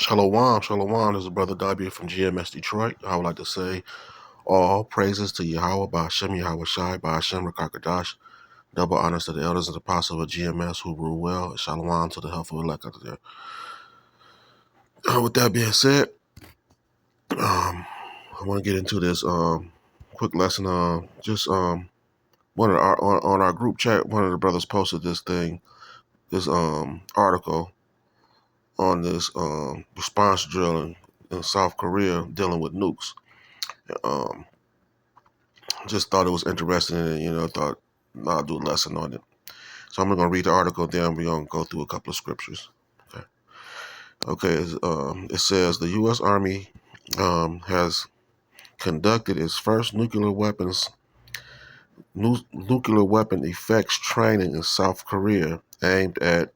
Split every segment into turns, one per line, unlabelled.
Shalom, shalom. This is Brother W from GMS Detroit. I would like to say all praises to Yahweh, Ba'ashem Yahweh Shai, Ba'ashem Rakakadash. Double honors to the elders and apostles of GMS who rule well. Shalom to the helpful elect out there. With that being said, I want to get into this quick lesson. One of our on our group chat, one of the brothers posted this article on this response drill in South Korea dealing with nukes. Um, just thought it was interesting and, thought I'll do a lesson on it. So I'm going to read the article, then we're going to go through a couple of scriptures. Okay. It says the U.S. Army has conducted its first nuclear weapon effects training in South Korea aimed at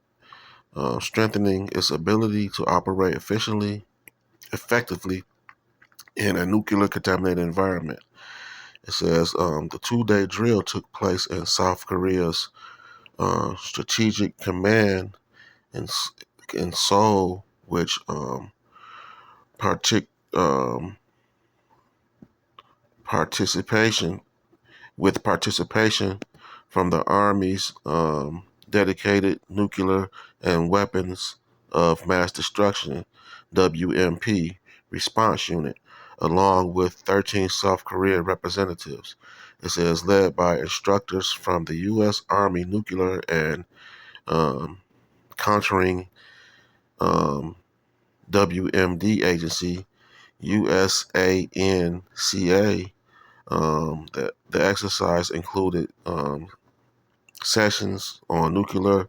strengthening its ability to operate effectively in a nuclear contaminated environment. It says the 2-day drill took place in South Korea's Strategic Command in Seoul, which partic- um, participation from the Army's dedicated nuclear and weapons of mass destruction (WMP) response unit, along with 13 South Korean representatives. It says led by instructors from the U.S. Army Nuclear and Countering WMD Agency, USANCA. The exercise included sessions on nuclear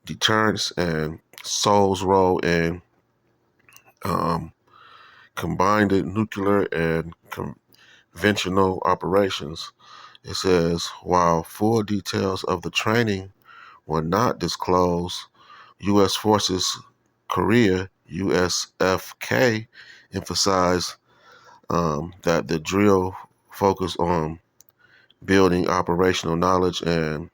deterrence and Seoul's role in um, combined nuclear and conventional operations. It says while full details of the training were not disclosed, U.S. Forces Korea, USFK, emphasized that the drill focused on building operational knowledge and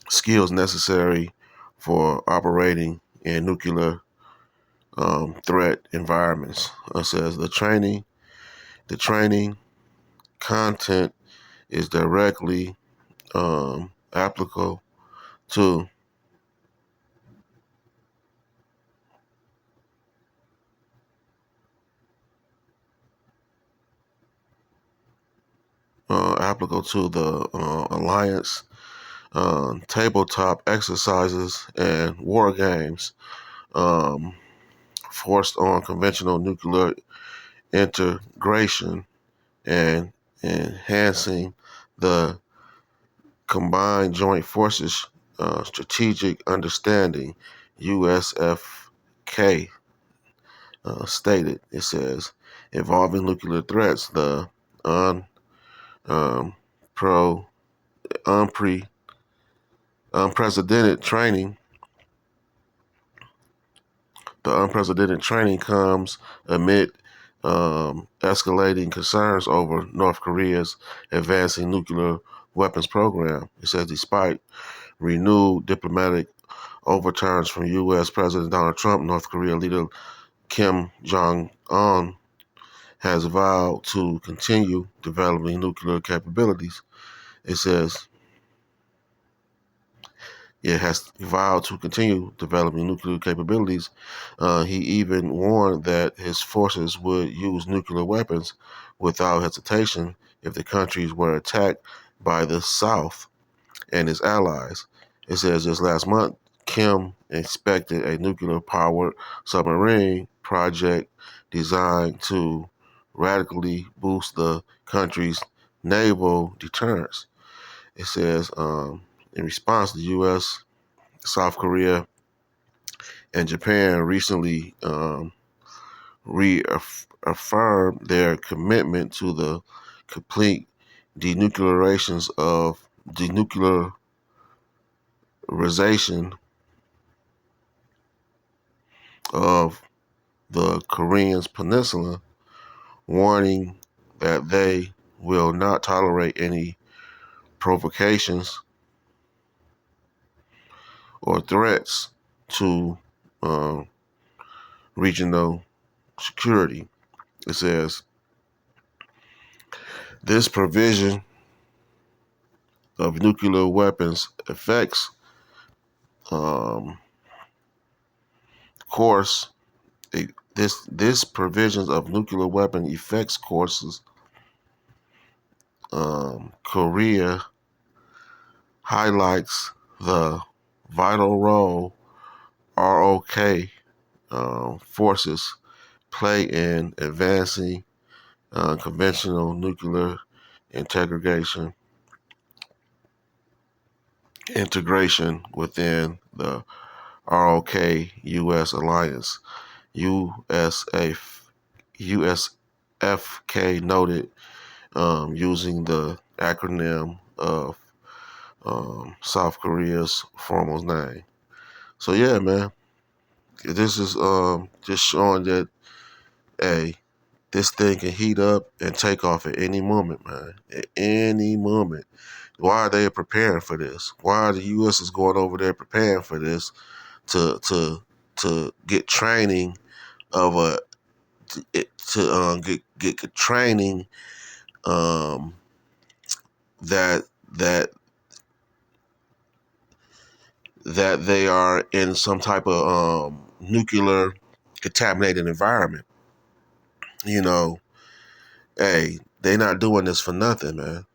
skills necessary for operating in nuclear threat environments. It says the training content is directly applicable to the alliance tabletop exercises and war games um, forced on conventional nuclear integration and enhancing the combined joint forces strategic understanding, USFK stated. It says involving nuclear threats, the un, um, pro, unpre, unprecedented training. The unprecedented training comes amid escalating concerns over North Korea's advancing nuclear weapons program. It says despite renewed diplomatic overturns from U.S. President Donald Trump, North Korea leader Kim Jong-un has vowed to continue developing nuclear capabilities. It says it has vowed to continue developing nuclear capabilities. He even warned that his forces would use nuclear weapons without hesitation if the countries were attacked by the South and its allies. It says just last month, Kim inspected a nuclear-powered submarine project designed to radically boost the country's naval deterrence. It says in response, the U.S., South Korea, and Japan recently reaffirmed their commitment to the complete denuclearization of the Korean Peninsula, warning that they will not tolerate any provocations or threats to um, regional security. It says this provision of nuclear weapons affects course this provisions of nuclear weapon effects courses Korea highlights the vital role ROK forces play in advancing conventional nuclear integration within the ROK U.S. alliance. USFK noted using the acronym of South Korea's formal name. So yeah, man, this is just showing that, hey, this thing can heat up and take off at any moment, man. At any moment. Why are they preparing for this? Why are the U.S. is going over there preparing for this to get training of a get training that that that they are in some type of nuclear contaminated environment. You know, hey, they not doing this for nothing, man.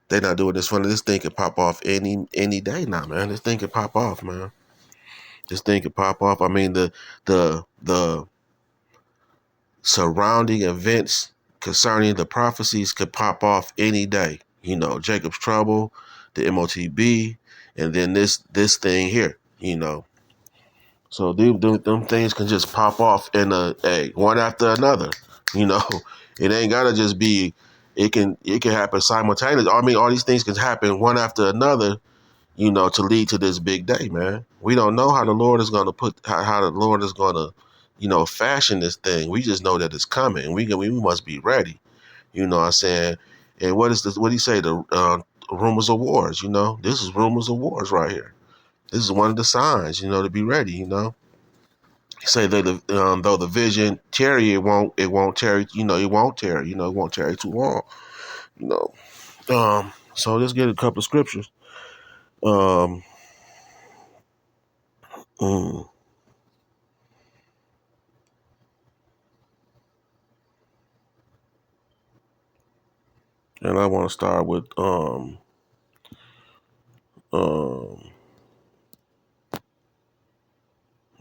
They not doing this for nothing. This thing could pop off any day now, man. This thing could pop off, man. This thing could pop off. I mean, the surrounding events concerning the prophecies could pop off any day. You know, Jacob's trouble, the MOTB, and then this thing here. You know, so them things can just pop off in one after another. You know, it ain't gotta just be. It can happen simultaneously. I mean, all these things can happen one after another. You know, to lead to this big day, man. We don't know how the Lord is gonna how the Lord is gonna, fashion this thing. We just know that it's coming. We must be ready. You know what I'm saying? And what is this? What do you say? The rumors of wars. You know, this is rumors of wars right here. This is one of the signs. You know, to be ready. You know. Say that though the vision tarry, it won't tarry. You know, it won't tarry. You know, it won't tarry too long. You know. So let's get a couple of scriptures. Um, mm, and I want to start with um,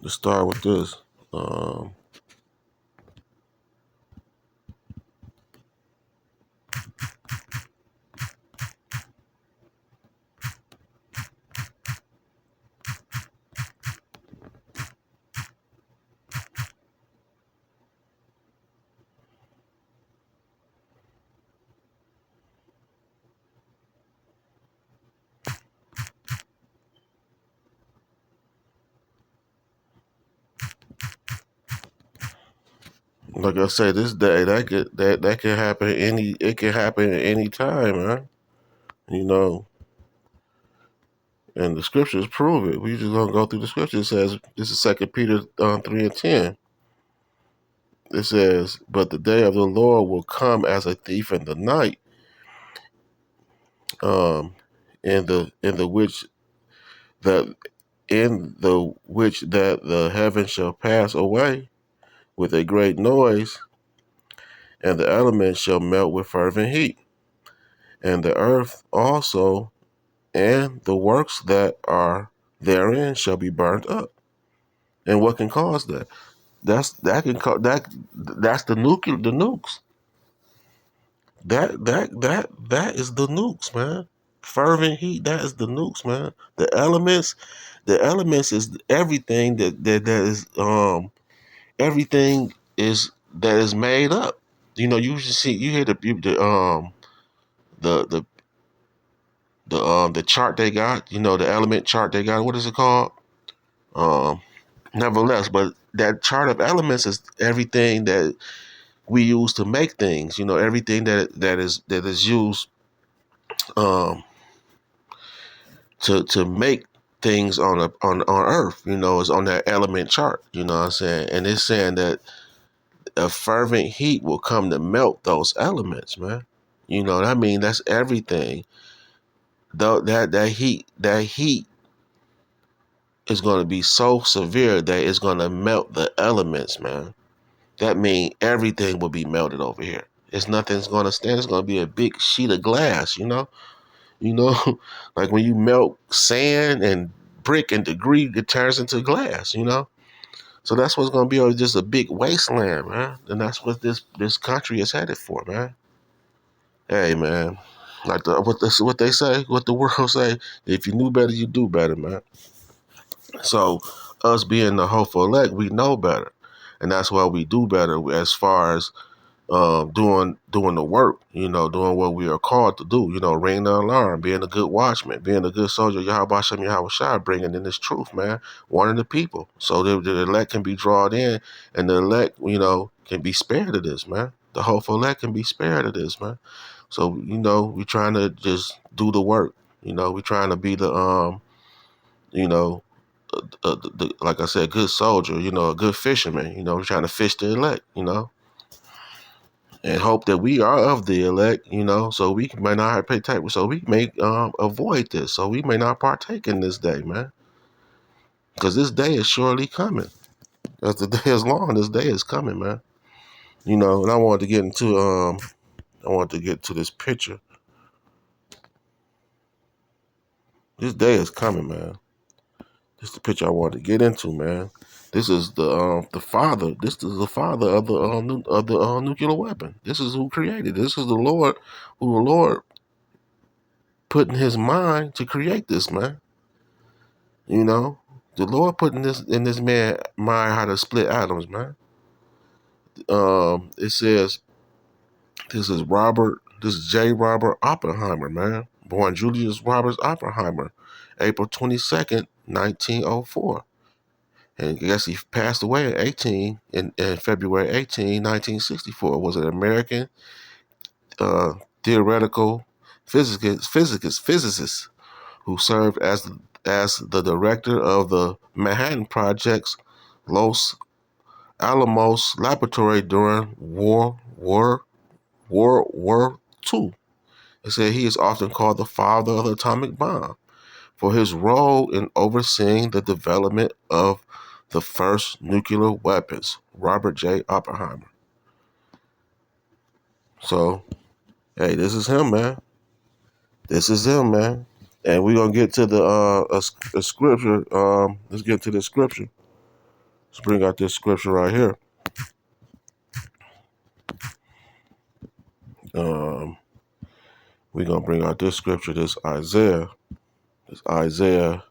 let's start with this. Um, like I say, this day that could happen it can happen at any time, man. You know, and the scriptures prove it. We just gonna go through the scriptures. It says this is 2 Peter 3:10. It says, "But the day of the Lord will come as a thief in the night, um, in the which that the heavens shall pass away with a great noise, and the elements shall melt with fervent heat, and the earth also and the works that are therein shall be burnt up." And what can cause that? That's the nukes. That is the nukes, man. Fervent heat, that is the nukes, man. The elements is everything that is everything is that is made up. You usually see you hear the the the chart they got, the element chart they got. What is it called? Um Nevertheless, but that chart of elements is everything that we use to make things. Everything that is used um to things on Earth. Is on that element chart. You know what I'm saying? And it's saying that a fervent heat will come to melt those elements, man. I mean, that's everything. Though that heat is going to be so severe that it's going to melt the elements, man. That means everything will be melted over here. It's nothing's going to stand. It's going to be a big sheet of glass, like when you melt sand and brick and degree, it turns into glass. So that's what's going to be just a big wasteland, man. And that's what this country is headed for, man. Hey, man. Like what they say, what the world say. If you knew better, you do better, man. So us being the hopeful elect, we know better, and that's why we do better as far as doing the work, doing what we are called to do, ringing the alarm, being a good watchman, being a good soldier, Yahweh Shem Yahweh Shai, bringing in this truth, man, warning the people so the elect can be drawn in, and the elect, can be spared of this, man. The hopeful elect can be spared of this, man. So, we trying to just do the work. We trying to be you know, like I said, good soldier, a good fisherman, we're trying to fish the elect, and hope that we are of the elect, so we may not pay tax, so we may avoid this, so we may not partake in this day, man, because this day is surely coming. As the day is long, this day is coming, man. And I wanted to get to this picture. This day is coming, man. This is the picture I wanted to get into, man. This is the father. This is the father of the nuclear weapon. This is who created. This is the Lord, who the Lord put in His mind to create this, man. The Lord put in this man mind how to split atoms, man. It says this is Robert. This is J. Robert Oppenheimer, man. Born Julius Roberts Oppenheimer, April 22nd, 1904. And I guess he passed away in February 18, 1964. Was an American theoretical physicist who served as the director of the Manhattan Project's Los Alamos laboratory during World War II. It said he is often called the father of the atomic bomb for his role in overseeing the development of the first nuclear weapons. Robert J. Oppenheimer. So, hey, this is him, man. This is him, man. And we're gonna get to the a scripture. Let's get to the scripture. Let's bring out this scripture right here. We're gonna bring out this scripture. This Isaiah. This Isaiah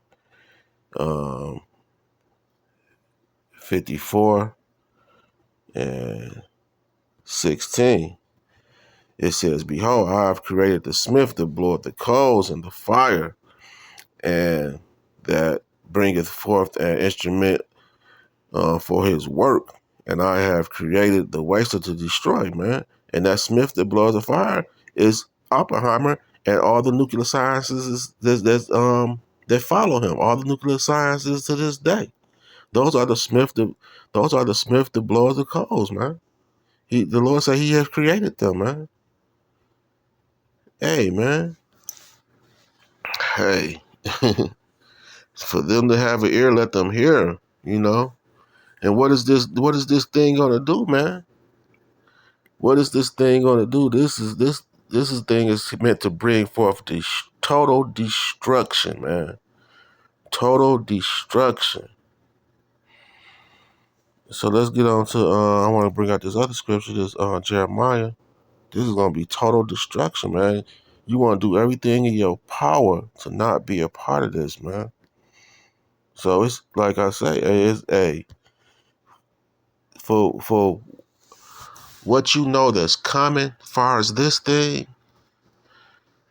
54 and 16. It says, "Behold, I have created the smith that bloweth the coals and the fire, and that bringeth forth an instrument for his work. And I have created the waster to destroy," man. And that smith that blows the fire is Oppenheimer, and all the nuclear sciences that follow him. All the nuclear sciences to this day. Those are the smith that blows the coals, man. The Lord said He has created them, man. Hey, man. Hey. For them to have an ear, let them hear, And what is this thing gonna do, man? What is this thing gonna do? This thing is meant to bring forth total destruction, man. Total destruction. So let's get on to I want to bring out this other scripture, this Jeremiah. This is gonna be total destruction, man. You want to do everything in your power to not be a part of this, man. So it's like I say, it's for what that's coming, far as this thing,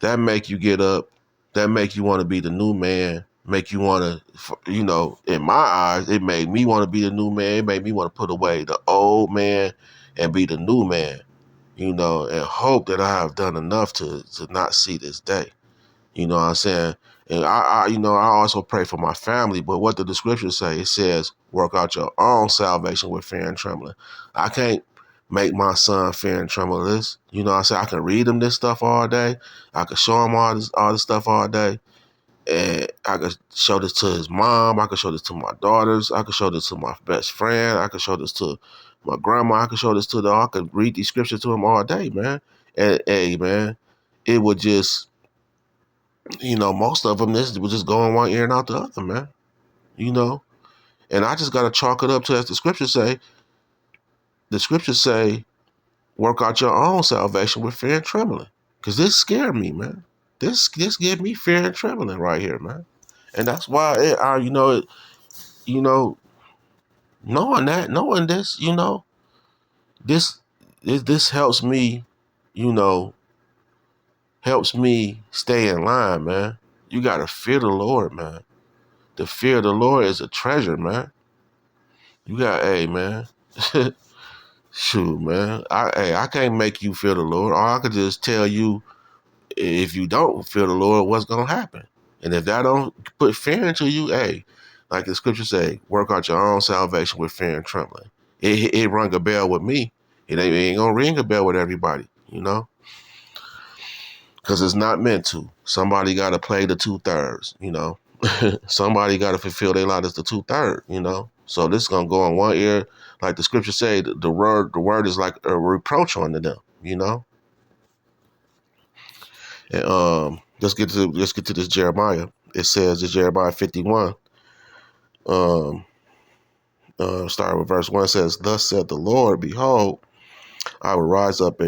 that make you get up, that make you want to be the new man, make you want to, in my eyes, it made me want to be the new man. It made me want to put away the old man and be the new man, and hope that I have done enough to not see this day. You know what I'm saying? And I also pray for my family. But what did the scriptures say? It says, work out your own salvation with fear and trembling. I can't make my son fear and tremble this. I say I can read him this stuff all day. I can show him all this stuff all day. And I could show this to his mom. I could show this to my daughters. I could show this to my best friend. I could show this to my grandma. I could show this to them. I could read these scriptures to him all day, man. And hey, man, it would just, most of them, this would just go in one ear and out the other, man. And I just got to chalk it up to, as the scriptures say, work out your own salvation with fear and trembling. Because this scared me, man. This gave me fear and trembling right here, man. And that's why you know, knowing this, this this helps me, you know, helps me stay in line, man. You gotta fear the Lord, man. The fear of the Lord is a treasure, man. Hey, man. Shoot, man. I can't make you fear the Lord. Or I could just tell you, if you don't fear the Lord, what's gonna happen. And if that don't put fear into you, hey, like the scripture say, work out your own salvation with fear and trembling. It rung a bell with me. It ain't gonna ring a bell with everybody, because it's not meant to. Somebody got to play the 2/3, Somebody got to fulfill their lot as the 2/3, So this is gonna go in one ear, like the scripture say. The word is like a reproach unto them, And let's get to this Jeremiah. It says in Jeremiah 51, starting with verse 1, says, "Thus said the Lord, behold, I will rise up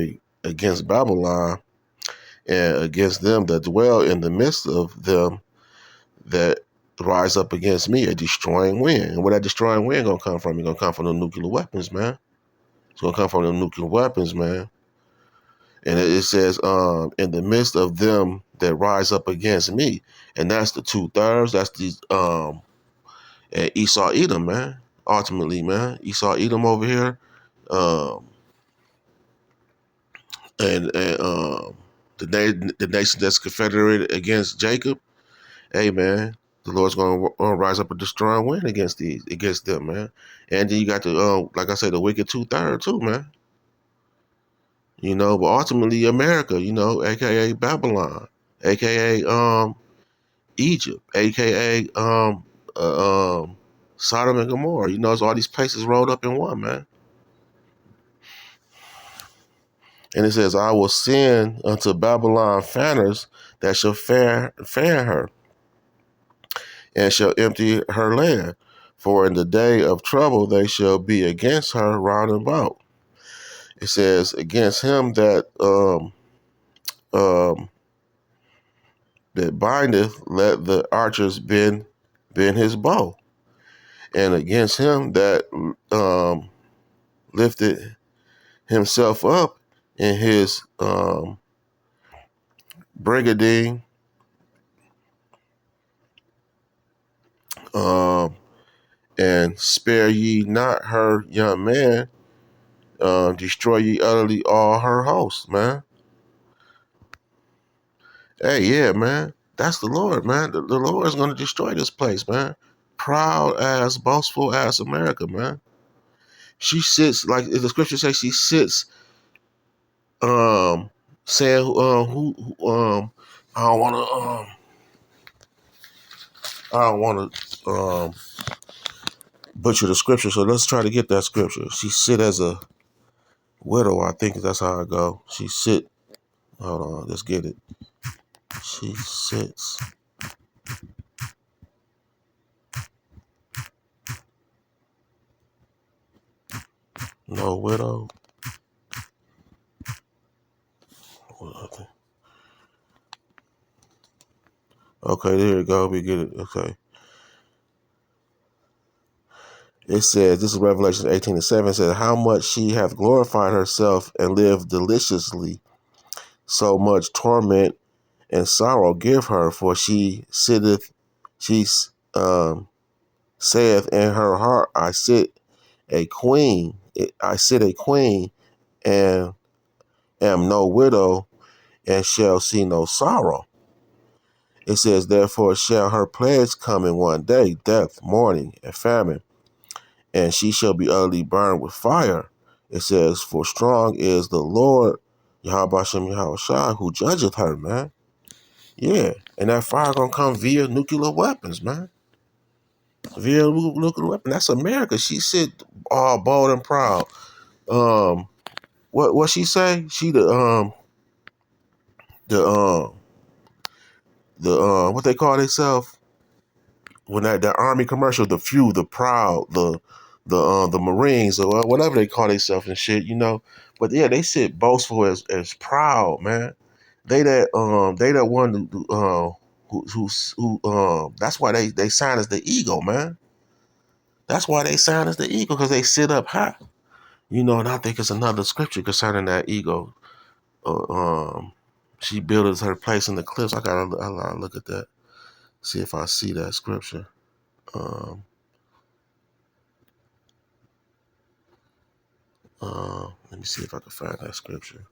against Babylon and against them that dwell in the midst of them that rise up against me, a destroying wind." And where that destroying wind gonna come from? It's gonna come from the nuclear weapons, man. It's gonna come from the nuclear weapons, man. And it says, in the midst of them that rise up against me. And that's the 2/3. That's the Esau Edom, man. Ultimately, man. Esau Edom over here. Um, and the nation that's confederated against Jacob. Hey, man, the Lord's going to rise up a destroying wind against them, man. And then you got the like I said, the wicked 2/3 too, man. But ultimately America, aka Babylon, aka Egypt, aka Sodom and Gomorrah. It's all these places rolled up in one, man. And it says, "I will send unto Babylon fanners that shall fan her, and shall empty her land. For in the day of trouble they shall be against her round about." It says, "Against him that bindeth, let the archers bend his bow, and against him that lifted himself up in his brigading, and spare ye not her young man, destroy ye utterly all her hosts," man. Hey, yeah, man. That's the Lord, man. The Lord is going to destroy this place, man. Proud ass, boastful ass America, man. She sits, like the scripture says, she sits, saying, I don't want to, butcher the scripture. So let's try to get that scripture. She sit as a widow. I think that's how I go. She sit. Hold on, let's get it. She sits. No widow. Okay, there you go. We get it. Okay. It says, this is Revelation 18:7, it says, "How much she hath glorified herself and lived deliciously, so much torment and sorrow give her, for she saith in her heart, I sit a queen, and am no widow, and shall see no sorrow." It says, therefore shall her plagues come in one day, death, mourning, and famine, and she shall be utterly burned with fire. It says, for strong is the Lord, Yahweh Shem Yahweh who judgeth her, man. Yeah, and that fire gonna come via nuclear weapons, man. Via nuclear weapon. That's America. She sit all bold and proud. What she say? She the what they call themselves when that army commercial, the few, the proud, the Marines or whatever they call themselves and shit, you know. But yeah, they sit boastful as proud, man. They that one who that's why they sign as the ego, man. That's why they sign as the ego, because they sit up high. You know, and I think it's another scripture concerning that ego. Uh, um, she buildeth her place in the cliffs. I gotta look at that, see if I see that scripture. Um, Let me see if I can find that scripture.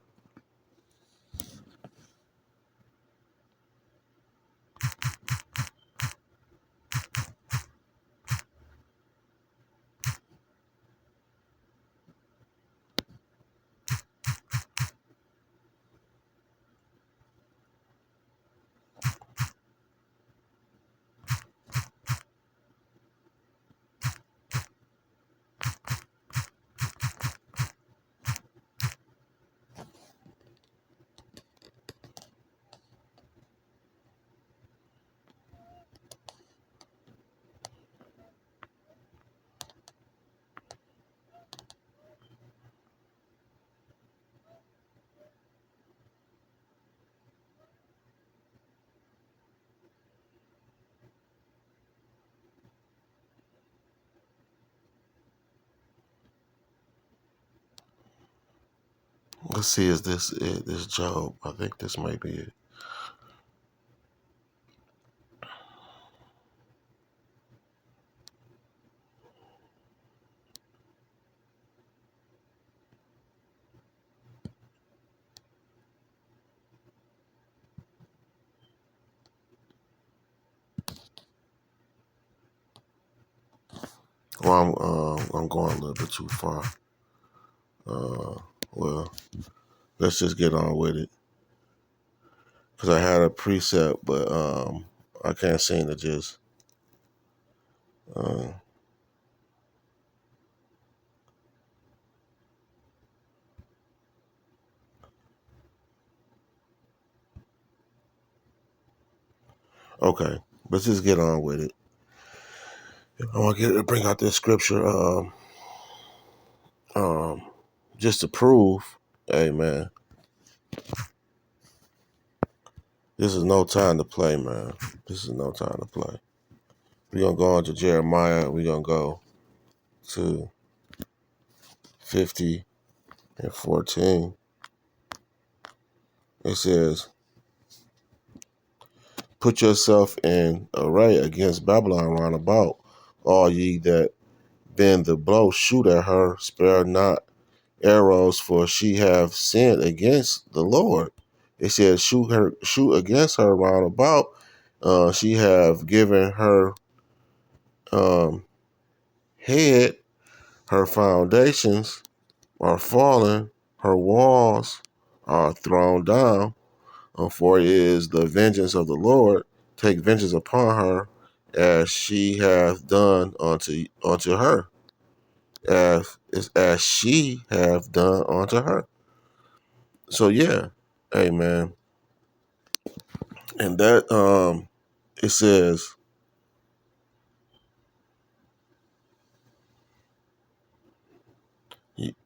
Let's see, is this it? This Job? I think this might be it. Well, I'm going a little bit too far. Well, let's just get on with it, because I had a precept, but I can't seem to just. Uh, okay, let's just get on with it. I want to bring out this scripture, um, just to prove, hey man, this is no time to play, man. This is no time to play. We're gonna go on to Jeremiah. We're gonna go to 50 and 14. It says, put yourself in array against Babylon round about. All ye that bend the blow, shoot at her, spare not arrows, for she have sinned against the Lord. It says, shoot against her round about. She have given her um, head, her foundations are fallen, her walls are thrown down. For it is the vengeance of the Lord, take vengeance upon her, as she hath done unto her, as she hath done unto her. So yeah, amen. And that it says,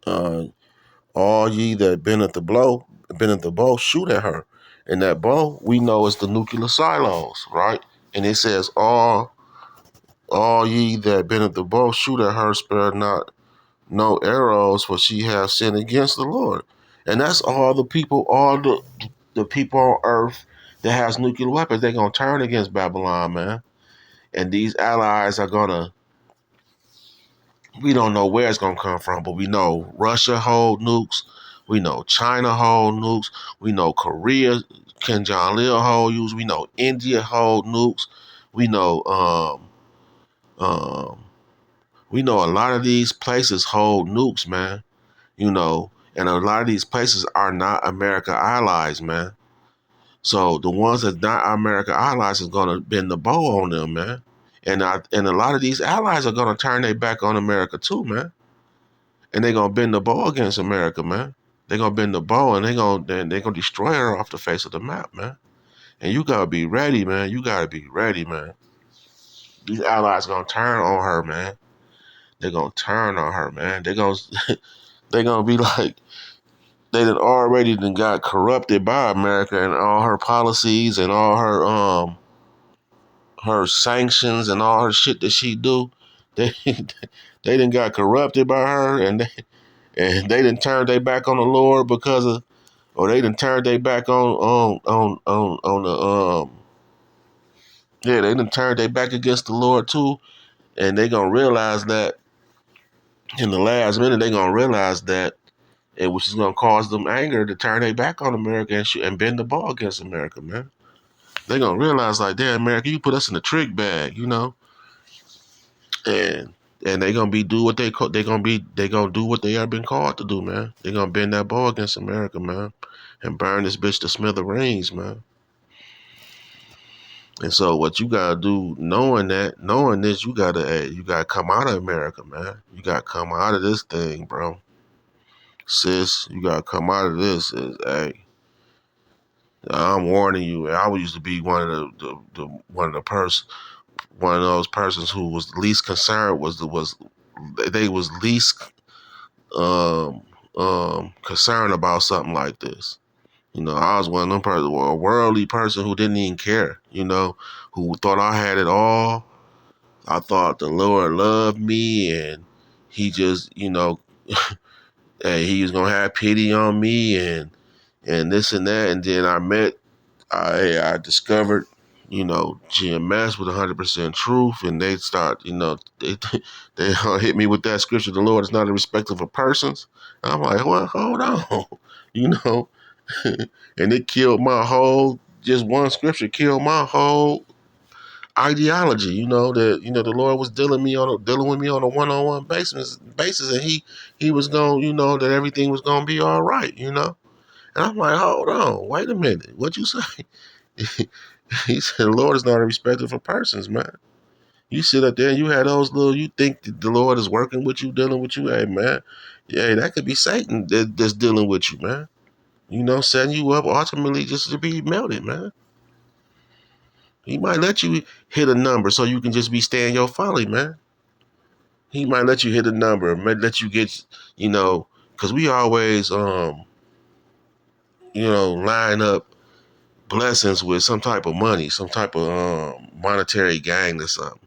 uh, all ye that been at the bow, shoot at her. And that bow we know is the nuclear silos, right? And it says, all ye that been at the bow, shoot at her, spare not no arrows, for she has sinned against the Lord. And that's all the people on earth that has nuclear weapons. They're gonna turn against Babylon, man. And these allies are gonna. We don't know where it's gonna come from, but we know Russia hold nukes. We know China hold nukes. We know Korea, Kim Jong Il hold nukes. We know India hold nukes. We know um, we know a lot of these places hold nukes, man. And a lot of these places are not America allies, man. So the ones that's not America allies is gonna bend the bow on them, man. And a lot of these allies are gonna turn their back on America too, man. And they're gonna bend the bow against America, man. They're gonna bend the bow and they're gonna destroy her off the face of the map, man. And you gotta be ready, man. You gotta be ready, man. These allies gonna turn on her, man. They're gonna turn on her, man. They're gonna be like they done already done got corrupted by America and all her policies and all her sanctions and all her shit that she do. They they done got corrupted by her and they done turned their back on the Lord because of or they done turned their back on the yeah, they done turned their back against the Lord too. And they gonna realize that in the last minute they gonna realize that which is gonna cause them anger to turn their back on America and bend the ball against America, man. They gonna realize like, damn, America, you put us in a trick bag, and they gonna be do what they gonna do what they have been called to do, man. They gonna bend that ball against America, man, and burn this bitch to smithereens, man. And so what you gotta do, knowing this, you gotta come out of America, man. You gotta come out of this thing, bro. Sis, you gotta come out of this. Hey, I'm warning you. I used to be one of those persons who was least concerned they was least concerned about something like this. I was one of them person, a worldly person who didn't even care. Who thought I had it all. I thought the Lord loved me and He just, and He was gonna have pity on me and this and that. And then I discovered, GMS with 100% truth, and they start, they hit me with that scripture. The Lord is not a respecter of persons. And I'm like, well, hold on, you know, and it killed my whole. Just one scripture killed my whole ideology. That the Lord was dealing with me on a one-on-one basis, and He was going, that everything was gonna be all right, And I'm like, hold on, wait a minute, what you say? He said, the Lord is not a respecter for persons, man. You sit up there and you had you think that the Lord is working with you, dealing with you. Hey, man, yeah, that could be Satan that's dealing with you, man. Setting you up ultimately just to be melted, man. He might let you hit a number so you can just be staying your folly, man. He might let you hit a number, might let you get, because we always, line up blessings with some type of money, some type of monetary gain or something.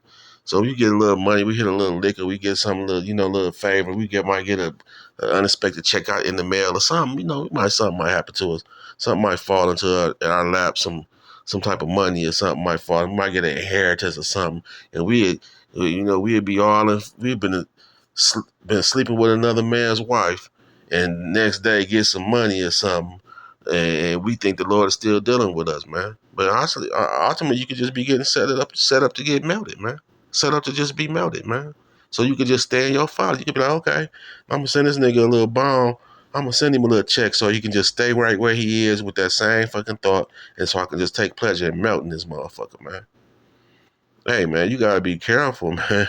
So you get a little money, we hit a little liquor, we get some little, little favor, might get a unexpected check out in the mail or something. Something might happen to us, something might fall into our lap, some type of money or something might fall. We might get an inheritance or something, and we'd be all in, we've been sleeping with another man's wife, and next day get some money or something and we think the Lord is still dealing with us, man. But honestly, ultimately, you could just be getting set up to get melted, man. Set up to just be melted, man. So you could just stay in your folly. You could be like, okay, I'm gonna send this nigga a little bomb. I'm gonna send him a little check so he can just stay right where he is with that same fucking thought, and so I can just take pleasure in melting this motherfucker, man. Hey, man, you gotta be careful, man.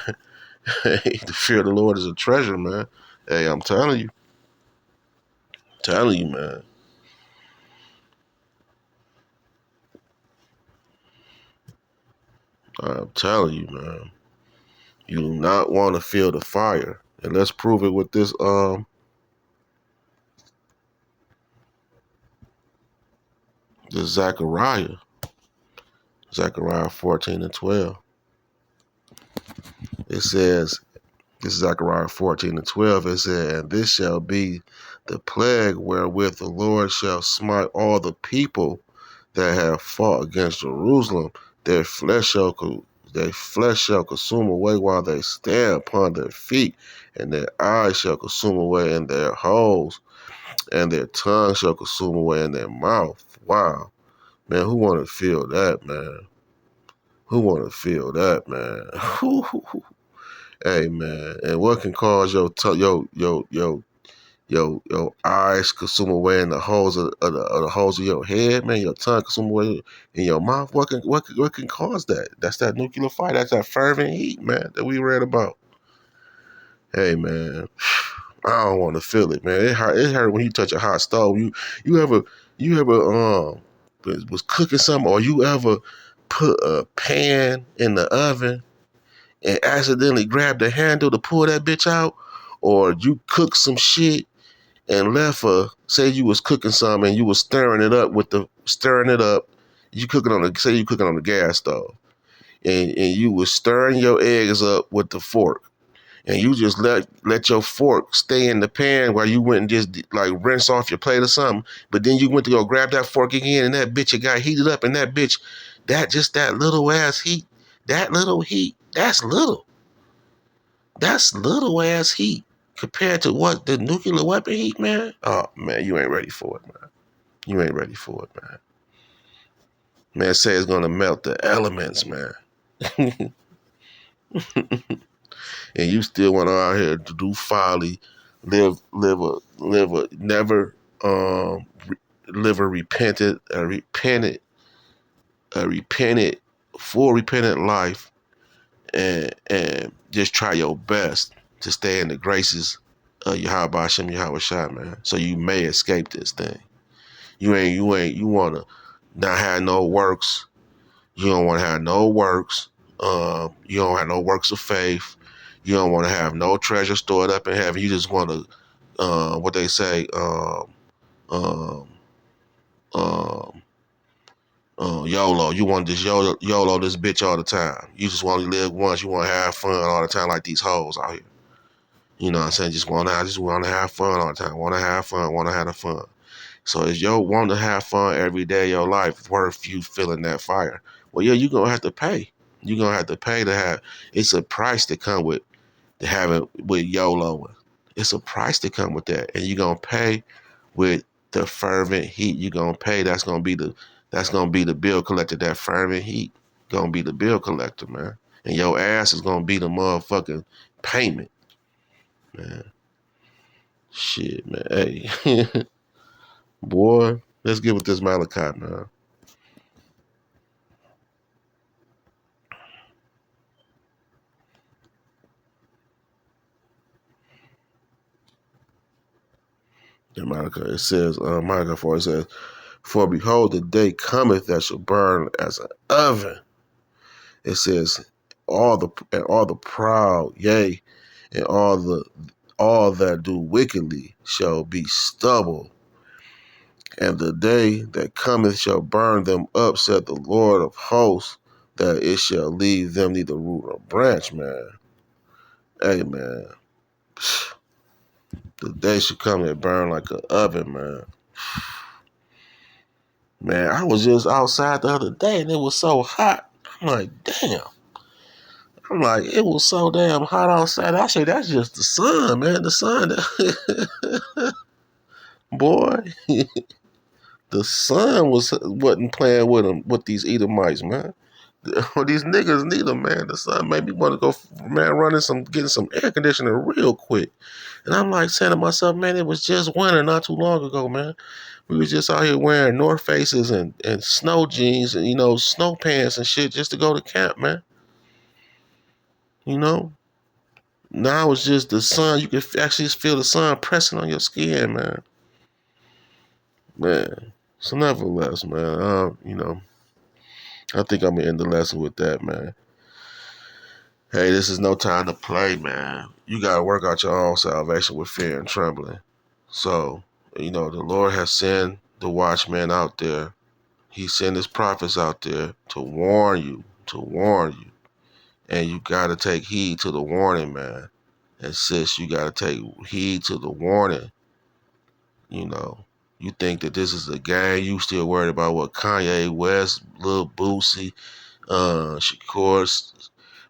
The fear of the Lord is a treasure, man. Hey, I'm telling you, man. I'm telling you, man. You do not want to feel the fire. And let's prove it with this Zechariah. Zechariah 14 and 12. It says, this is Zechariah 14 and 12. It said, and this shall be the plague wherewith the Lord shall smite all the people that have fought against Jerusalem. Their flesh shall consume away while they stand upon their feet, and their eyes shall consume away in their holes. and their tongue shall consume away in their mouth. Wow. Man, who want to feel that, man? Who want to feel that, man? Hey, man. And what can cause your eyes consume away in the holes of the holes of your head, man? Your tongue consume away in your mouth. What can cause that? That's that nuclear fire. That's that fervent heat, man, that we read about. Hey, man. I don't want to feel it, man. It hurt when you touch a hot stove. You ever was cooking something, or you ever put a pan in the oven and accidentally grab the handle to pull that bitch out, or you cook some shit and left say you was cooking something and you was stirring it up. You cooking on the say you cooking on the gas stove, and you was stirring your eggs up with the fork, and you just let your fork stay in the pan while you went and just like rinse off your plate or something. But then you went to go grab that fork again, and that bitch it got heated up, and that bitch, that little ass heat, that little heat, that's little ass heat compared to what the nuclear weapon heat, man. Oh man, you ain't ready for it, man. You ain't ready for it, man. Man, say it's gonna melt the elements, man. And you still want to out here to do folly, live a never live a repentant full repentant life, and just try your best to stay in the graces of Yahweh Hashem Yahweh Shai, man, so you may escape this thing. You wanna not have no works. You don't want to have no works. You don't have no works of faith. You don't want to have no treasure stored up in heaven. You just want to, what they say, um, um, YOLO. You want to just YOLO this bitch all the time. You just want to live once. You want to have fun all the time, like these hoes out here. You know what I'm saying? Just want to have fun all the time. Want to have fun. Want to have the fun. So is your want to have fun every day of your life worth you feeling that fire? Well, yeah, you're gonna have to pay. You're gonna have to pay to have. It's a price to come with to having with YOLO. It's a price to come with that, and you're gonna pay with the fervent heat. You're gonna pay. That's gonna be the bill collector. That fervent heat gonna be the bill collector, man. And your ass is gonna be the motherfucking payment, man. Shit, man. Hey, boy, let's get with this Malachi, man. In Malachi, it says, Malachi 4, it says, "For behold, the day cometh that shall burn as an oven." It says, all the proud, yea, and all that do wickedly shall be stubble, and the day that cometh shall burn them up, said the Lord of hosts, that it shall leave them neither root nor branch, man. Hey, man, the day should come and burn like an oven, man. Man, I was just outside the other day and it was so hot. I'm like, damn. I'm like, it was so damn hot outside. I say, that's just the sun, man. The sun. Boy, the sun wasn't playing with them, with these Edomites, man. These niggas need them, man. The sun made me want to go, man, getting some air conditioning real quick. And I'm like saying to myself, man, it was just winter not too long ago, man. We was just out here wearing North Faces and snow jeans and, snow pants and shit just to go to camp, man. You know? Now it's just the sun. You can actually feel the sun pressing on your skin, man. Man. So nevertheless, man, I think I'm going to end the lesson with that, man. Hey, this is no time to play, man. You got to work out your own salvation with fear and trembling. So, the Lord has sent the watchmen out there. He sent his prophets out there to warn you, And you got to take heed to the warning, man. And sis, you got to take heed to the warning. You think that this is a game. You still worried about what Kanye West, Lil Boosie, Shakur,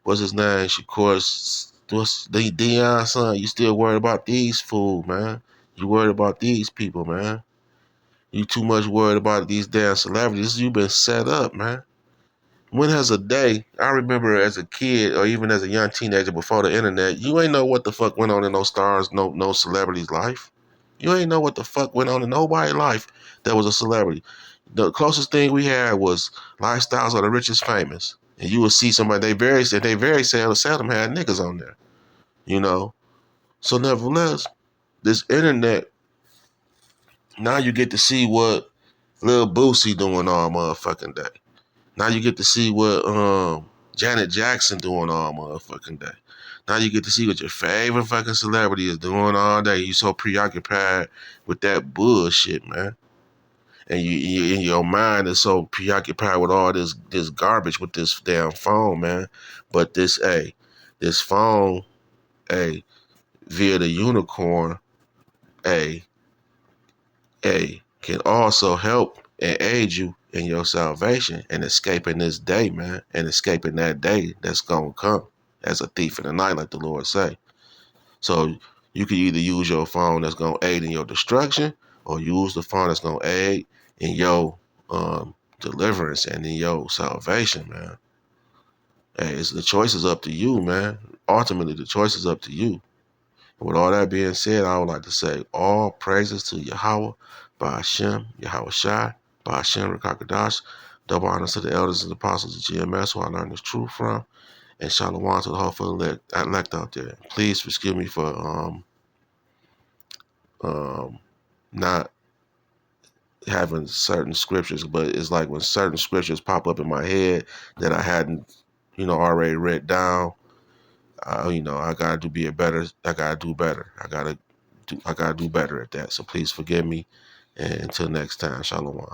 what's his name? Shakur, what's the Deion son? You still worried about these fools, man. You worried about these people, man. You too much worried about these damn celebrities. You been set up, man. When has a day, I remember as a kid or even as a young teenager before the internet, you ain't know what the fuck went on in no stars, no celebrity's life. You ain't know what the fuck went on in nobody's life that was a celebrity. The closest thing we had was Lifestyles of the Richest Famous. And you would see somebody, they very seldom had niggas on there, you know? So nevertheless, this internet, now you get to see what Lil Boosie doing all motherfucking day. Now you get to see what Janet Jackson doing all motherfucking day. Now you get to see what your favorite fucking celebrity is doing all day. You so preoccupied with that bullshit, man. And your mind is so preoccupied with all this garbage with this damn phone, man. But this phone, via the unicorn, a can also help and aid you in your salvation and escaping this day, man, and escaping that day that's gonna come as a thief in the night, like the Lord say. So you can either use your phone that's gonna aid in your destruction, or use the phone that's gonna aid in your deliverance and in your salvation, man. Hey, the choice is up to you, man. Ultimately, the choice is up to you. With all that being said, I would like to say all praises to Yahweh, Ba'ashem, Yahweh Shai, Ba'ashem, Rakakadash. Double honors to the elders and apostles of GMS who I learned this truth from. And shalom to the whole elect out there. Please forgive me for not having certain scriptures, but it's like when certain scriptures pop up in my head that I hadn't, already read down. I gotta be a better. I gotta do better. I gotta do better at that. So please forgive me. And until next time, shalom.